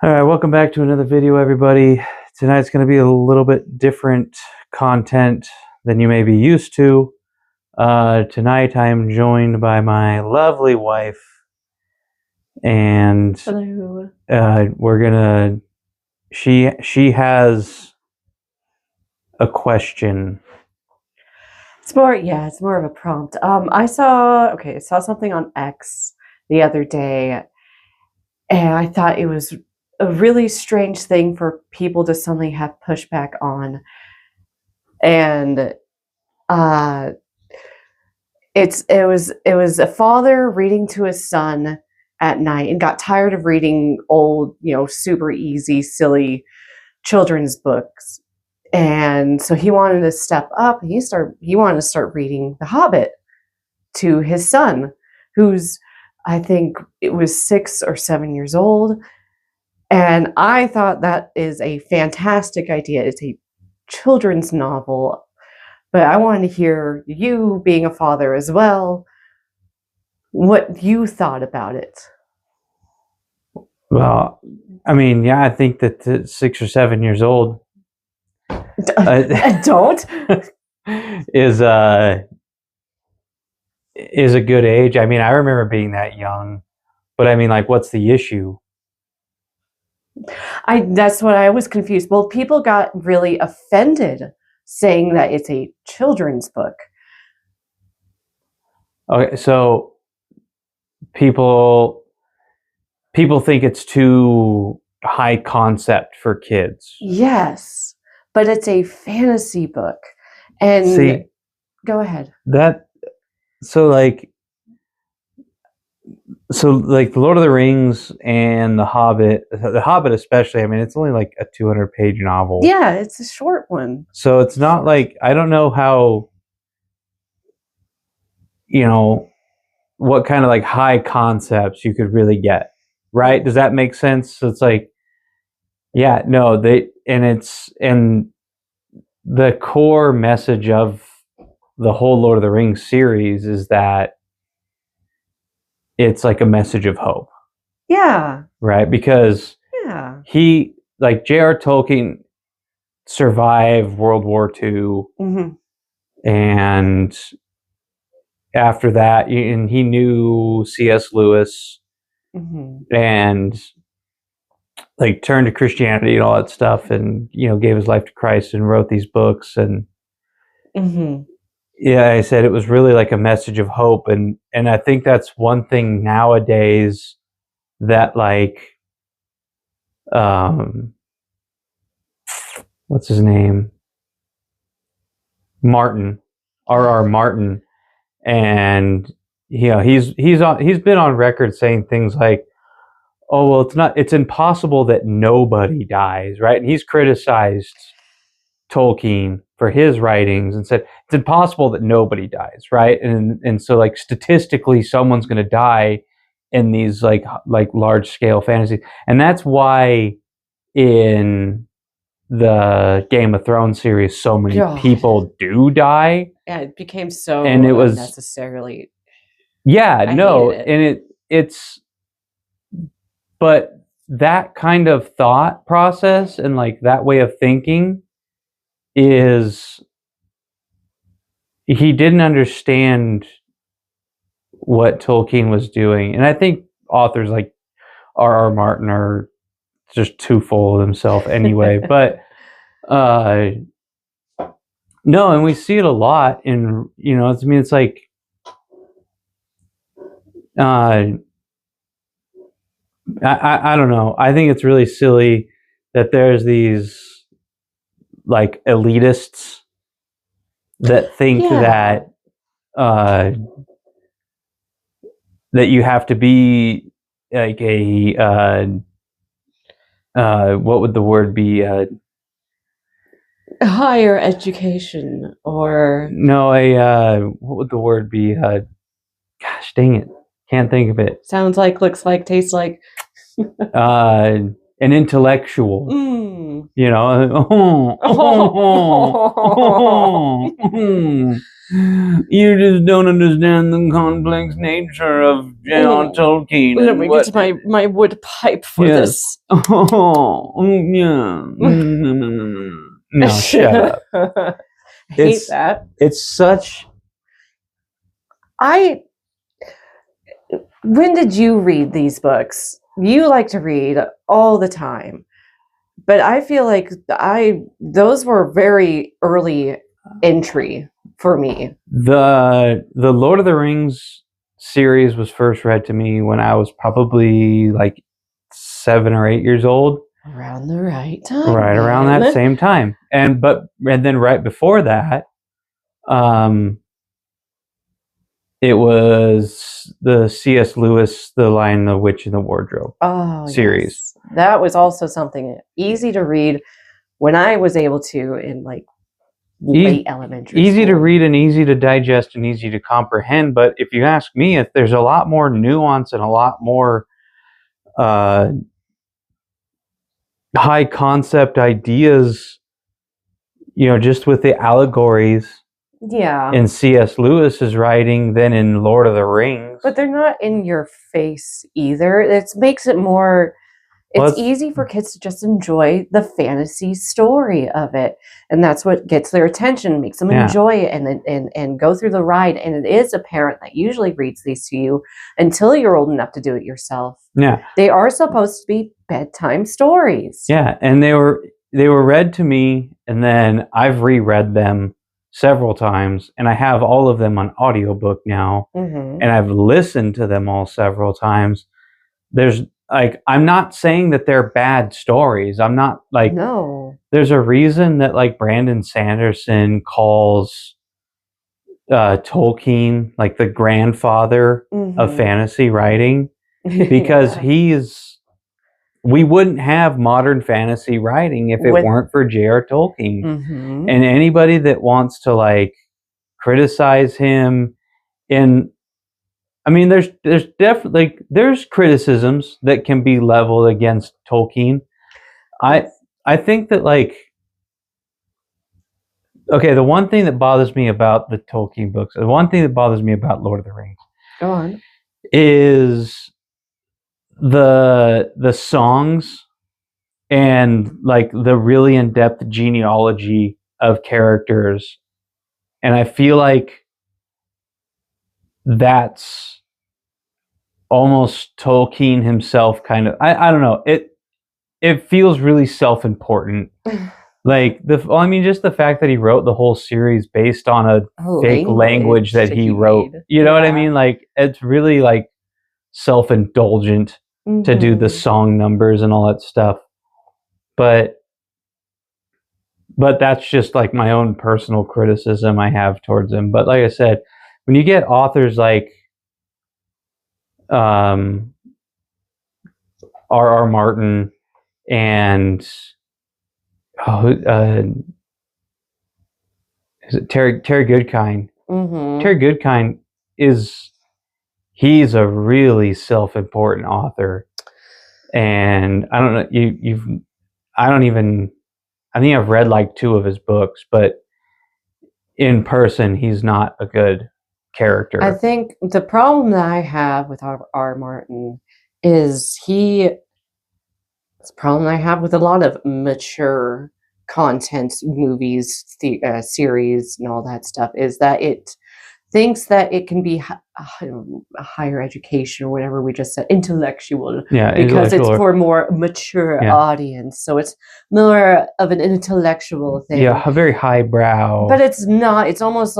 All right, welcome back to another video, everybody. Tonight's going to be a little bit different content than you may be used to. Tonight I am joined by my lovely wife, and Hello. she has a question. It's more of a prompt. I saw something on X the other day, and I thought it was a really strange thing for people to suddenly have pushback on. And it was a father reading to his son at night and got tired of reading old, super easy, silly children's books. And so he wanted to step up and he wanted to start reading The Hobbit to his son, who's, I think it was 6 or 7 years old. And I thought that is a fantastic idea. It's a children's novel, but I wanted to hear you, being a father as well, what you thought about it. Well, I mean, yeah, I think that 6 or 7 years old Don't is a good age. I mean, I remember being that young, but I mean, like, what's the issue? That's what I was confused. Well, people got really offended saying that it's a children's book. Okay, so people think it's too high concept for kids. Yes, but it's a fantasy book. And see, go ahead. So like The Lord of the Rings and The Hobbit especially, I mean, it's only like a 200-page novel. Yeah, it's a short one. So it's not like, I don't know how, what kind of like high concepts you could really get, right? Does that make sense? So it's like, yeah, no, and the core message of the whole Lord of the Rings series is that it's like a message of hope. Yeah. Right? Because he, like J.R. Tolkien, survived World War II. Mm-hmm. And after that, and he knew C.S. Lewis. Mm-hmm. And like turned to Christianity and all that stuff, and gave his life to Christ and wrote these books. And mm-hmm. Yeah, I said it was really like a message of hope, and I think that's one thing nowadays that, like, what's his name? Martin, R.R. Martin, and he's been on record saying things like, "Oh, well, it's impossible that nobody dies," right? And he's criticized Tolkien for his writings and said it's impossible that nobody dies, right? And so, like, statistically, someone's going to die in these like large scale fantasies, and that's why in the Game of Thrones series, so many people do die. Yeah, it became so and it was unnecessarily. Yeah, and it's but that kind of thought process and like that way of thinking is, he didn't understand what Tolkien was doing. And I think authors like R.R. Martin are just too full of themselves anyway. But no, and we see it a lot in, it's like, I don't know. I think it's really silly that there's these like elitists that think that that you have to be like a what would the word be? Higher education, or no, what would the word be? Gosh dang it, can't think of it. Sounds like, looks like, tastes like. An intellectual. You just don't understand the complex nature of J.R. Tolkien. Let and me what- get my wood pipe for Yes. this. Oh, yeah. No, shut up. I hate It's- that. It's such. When did you read these books? You like to read all the time, but I feel like those were very early entry for me. The Lord of the Rings series was first read to me when I was probably like 7 or 8 years old. Around the right time. Right around man. that same time. And then right before that, it was the C.S. Lewis, The Lion, the Witch, and the Wardrobe series. Yes. That was also something easy to read when I was able to in like late elementary Easy to school. read and easy to digest and easy to comprehend. But if you ask me, if there's a lot more nuance and a lot more high concept ideas, just with the allegories Yeah. in C.S. Lewis's writing than in Lord of the Rings. But they're not in your face either. It makes it more. Well, It's easy for kids to just enjoy the fantasy story of it, and that's what gets their attention, makes them Yeah. enjoy it, and go through the ride. And it is a parent that usually reads these to you until you're old enough to do it yourself. Yeah. They are supposed to be bedtime stories. Yeah, and they were read to me, and then I've reread them several times, and I have all of them on audiobook now, Mm-hmm. and I've listened to them all several times. There's like, I'm not saying that they're bad stories. I'm not like, No. there's a reason that like Brandon Sanderson calls Tolkien like the grandfather of Mhm. fantasy writing, because Yeah. we wouldn't have modern fantasy writing if it weren't for J.R. Tolkien. Mhm. And anybody that wants to like criticize him there's definitely there's criticisms that can be leveled against Tolkien. I think that like, okay, the one thing that bothers me about the Tolkien books, the one thing that bothers me about Lord of the Rings Go on. is the songs and like the really in-depth genealogy of characters. And I feel like that's almost Tolkien himself kind of, I don't know, it feels really self-important. Like just the fact that he wrote the whole series based on a fake language that he wrote. made. You know what I Yeah. mean? Like, it's really like self-indulgent to do the Mhm. song numbers and all that stuff. But that's just like my own personal criticism I have towards him. But like I said, when you get authors like R.R. Martin and is it Terry Goodkind? Mhm. Terry Goodkind he's a really self-important author, and I don't know I think I've read like 2 of his books, but in person he's not a good character. I think the problem that I have with R. Martin is it's a problem I have with a lot of mature content, movies, series, and all that stuff, is that it thinks that it can be a higher education or whatever we just said, intellectual, Yeah, because it's intellectual. for a more mature Yeah. audience. So it's more of an intellectual thing. Yeah, a very highbrow. But it's not. It's almost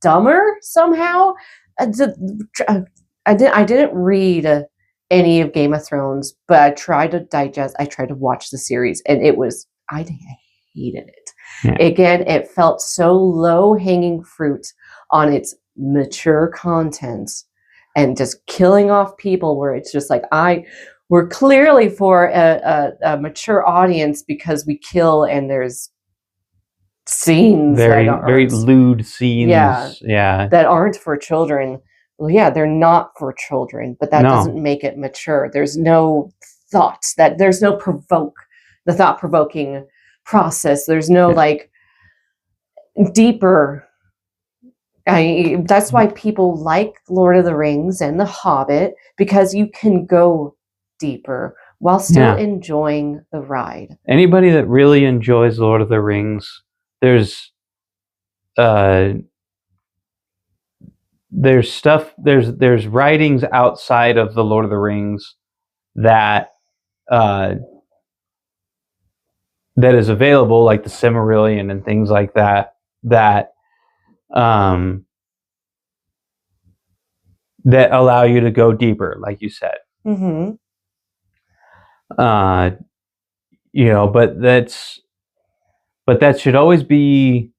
dumber somehow. I didn't read any of Game of Thrones, but I tried to digest. I tried to watch the series, and I hated it. Yeah. Again, it felt so low hanging fruit on its mature content, and just killing off people. Where it's just like we're clearly for a mature audience because we kill and there's scenes very that very aren't, lewd scenes. Yeah. that aren't for children. Well, yeah, they're not for children, but that No. doesn't make it mature. There's no thoughts, there's no the thought provoking process. There's no Yeah. like deeper That's why people like Lord of the Rings and The Hobbit, because you can go deeper while still enjoying the ride. Anybody that really enjoys Lord of the Rings, there's stuff, there's writings outside of the Lord of the Rings that that is available, like the Silmarillion and things like that, that allow you to go deeper, like you said. Mm-hmm. But that should always be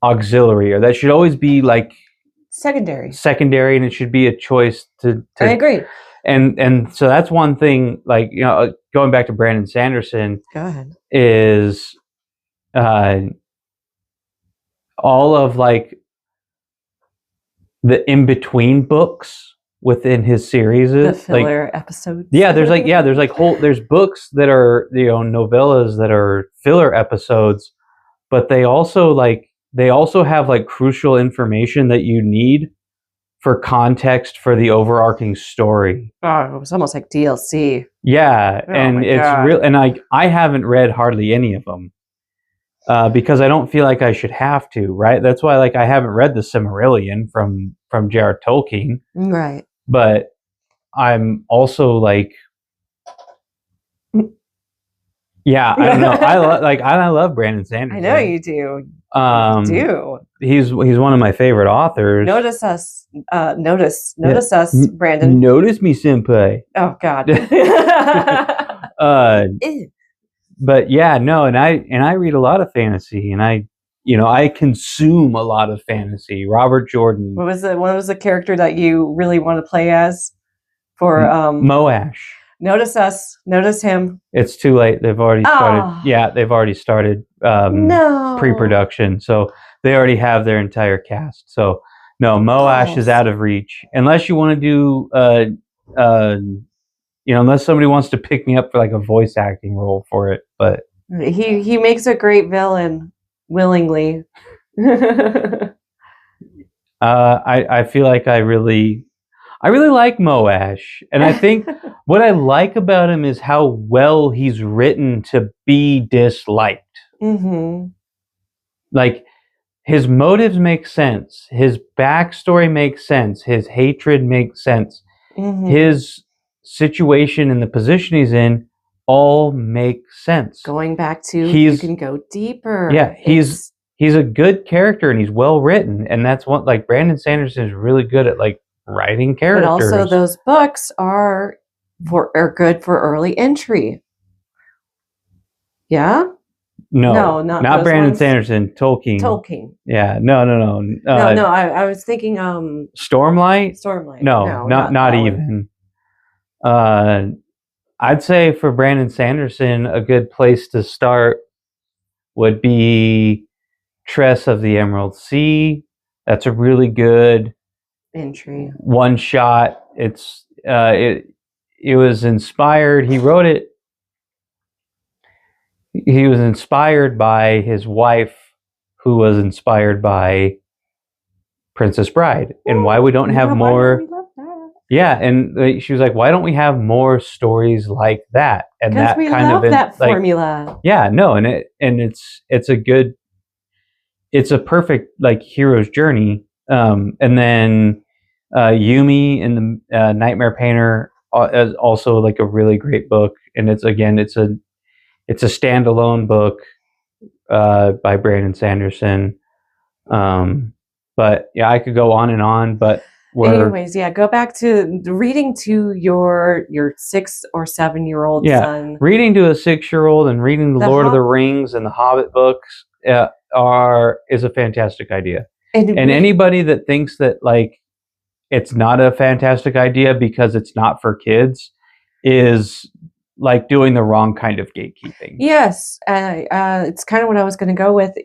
auxiliary, or that should always be like secondary, and it should be a choice to I agree. And so that's one thing, like, going back to Brandon Sanderson, go ahead, is all of like the in-between books within his series, the filler episodes. There's books that are, novellas that are filler episodes, but they also have like crucial information that you need for context for the overarching story. Oh, it was almost like DLC. Yeah, and it's real. And I haven't read hardly any of them because I don't feel like I should have to. Right? That's why I haven't read the Silmarillion from J.R. Tolkien. Right. But I'm also yeah, I don't know. I love Brandon Sanderson. I know you do. You do. He's one of my favorite authors. Notice us, Brandon. Notice me, senpai. Oh God. But yeah, no, and I read a lot of fantasy, and I consume a lot of fantasy. Robert Jordan. What was the character that you really want to play as? For Moash. Notice us. Notice him. It's too late. They've already started. Oh. Yeah, they've already started pre-production. So they already have their entire cast. So no, Moash is out of reach. Unless you want to do, unless somebody wants to pick me up for like a voice acting role for it. But he makes a great villain willingly. I feel like I really like Moash, and I think what I like about him is how well he's written to be disliked. Mm-hmm. Like, his motives make sense, his backstory makes sense, his hatred makes sense, his situation and the position he's in all make sense. Going back to you can go deeper. Yeah, he's a good character and he's well written, and that's what Brandon Sanderson is really good at writing characters. But also those books are good for early entry. Yeah? No, not Brandon Sanderson. Tolkien. Yeah, no. I was thinking Stormlight. No, not even. I'd say for Brandon Sanderson, a good place to start would be Tress of the Emerald Sea. That's a really good entry. One shot. It's it was inspired. He wrote it. He was inspired by his wife, who was inspired by Princess Bride, and why we don't have more. Yeah, and she was like, "Why don't we have more stories like that?" And that we kind love of that formula. Yeah, no, and it's a perfect hero's journey. And then Yumi and the Nightmare Painter is also a really great book, and it's a standalone book by Brandon Sanderson. But yeah, I could go on and on, but anyways, yeah, go back to reading to your 6 or 7-year-old son. Reading to a 6-year-old and reading the Lord of the Rings and the Hobbit books is a fantastic idea. And anybody that thinks that it's not a fantastic idea because it's not for kids is doing the wrong kind of gatekeeping. Yes, it's kind of what I was going to go with.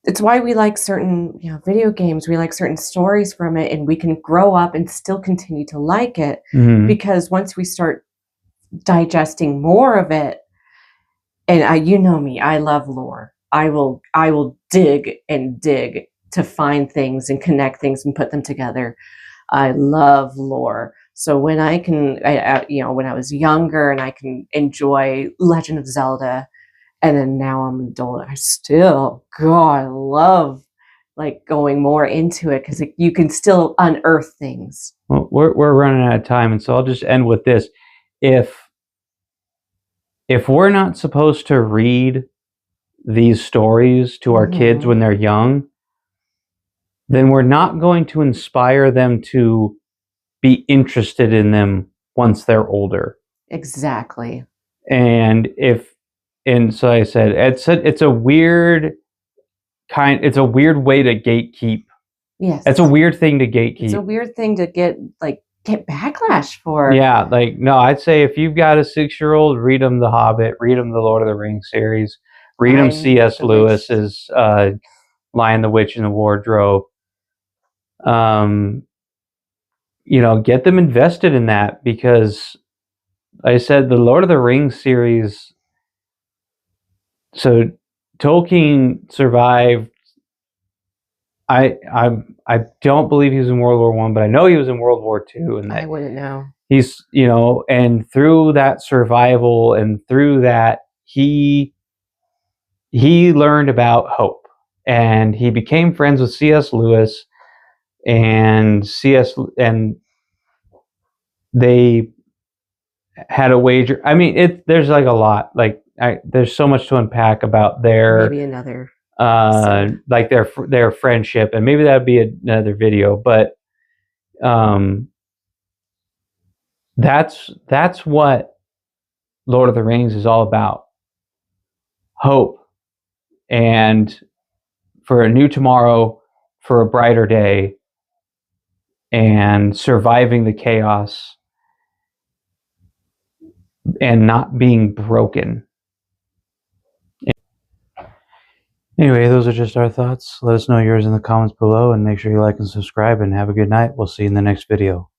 It's why we like certain video games. We like certain stories from it, and we can grow up and still continue to like it because once we start digesting more of it, and you know me, I love lore. I will dig and dig to find things and connect things and put them together. I love lore. So when I can, when I was younger and I can enjoy Legend of Zelda, and then now I'm an adult, I love like going more into it because you can still unearth things. Well, we're running out of time, and so I'll just end with this. If we're not supposed to read these stories to our kids when they're young, then we're not going to inspire them to be interested in them once they're older. Exactly. And so I said, it's a weird way to gatekeep. Yes. It's a weird thing to gatekeep. It's a weird thing to get backlash for. Yeah, like, no, I'd say if you've got a 6-year-old, read them The Hobbit, read them the Lord of the Rings series, read them C.S. Lewis's Lion, the Witch, and the Wardrobe. Get them invested in that, because like I said, the Lord of the Rings series, so Tolkien survived. I don't believe he was in World War I, but I know he was in World War II, and I wouldn't know. He's, and through that survival and through that, he learned about hope, and he became friends with C.S. Lewis, and they had a wager. I mean, there's like a lot, there's so much to unpack about their, maybe another, like their friendship, and maybe that'd be another video, but, that's what Lord of the Rings is all about. Hope, and for a new tomorrow, for a brighter day, and surviving the chaos, and not being broken. Anyway, those are just our thoughts. Let us know yours in the comments below, and make sure you like and subscribe, and have a good night. We'll see you in the next video.